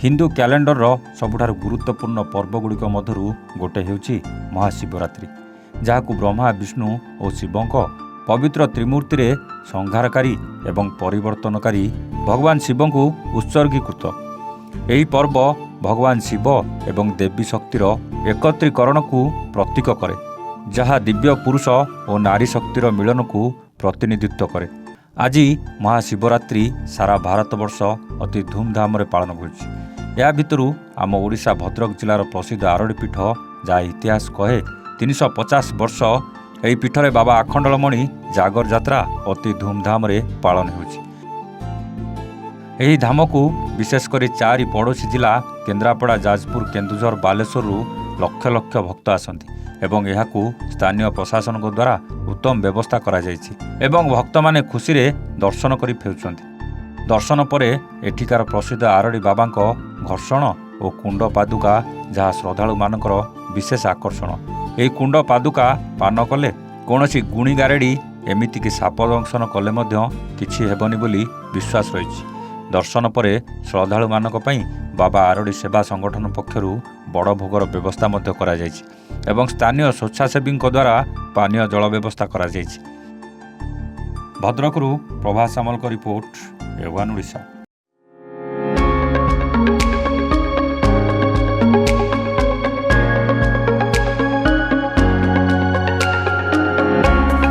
Hindu calendar सबुठार गुरुत्वपूर्ण पर्वगुड़िक मधुर गोटे हेउछि महाशिवरात्रि, जहाकु ब्रह्मा विष्णु और शिवंक पवित्र त्रिमूर्ति रे संहारकारी एवं परिवर्तनकारी भगवान शिव को उत्सर्गीकृत। यही पर्व भगवान शिव एवं देवी शक्तिर एकत्रीकरण को प्रतीक करे, जहा दिव्य पुरुष और नारी शक्तिर मिलन को प्रतिनिधित्व करे। आज महाशिवरात्रि सारा भारतवर्ष अति धूमधाम रे पालन होइछि। या भितरु आम ओडिशा भद्रक जिलार प्रसिद्ध आरड़ी पीठ, जहाँ इतिहास कहे 350 वर्ष एही पीठरे बाबा आखंडलमणि जागर यात्रा अति धूमधाम रे पालन होइछि। एही धाम को विशेषकर 4 पड़ोशी जिला केन्द्रापड़ा, जाजपुर, केन्दुझर, बालेश्वर लक्ष लक्ष भक्त आसନ୍ତି एवं यहाकू स्थानीय प्रशासन द्वारा उत्तम व्यवस्था करा जायछि एवं भक्त माने खुशी रे दर्शन करी फेरुछन्ति। दर्शन परे एठिकार प्रसिद्ध आरड़ी बाबांक घर्षण और कुंड पादुका, जहाँ श्रद्धालु मानकर विशेष आकर्षण। यही कुंड पादुका पान कले कौनसी गुणी गारेड़ी एमितिकी साप दंशन कले मध्य किछि हेबनी बोली विश्वास रही। दर्शन परे श्रद्धालु मानक पई बाबा आरड़ी सेवा संगठन पक्षरु बड़ भोगर व्यवस्था मध्य करा जायछि एवं स्थानीय स्वेच्छासेवी द्वारा पानीय जल व्यवस्था करा जायछि। भद्रकरू प्रभास सामलक रिपोर्ट, एवान ओडिशा।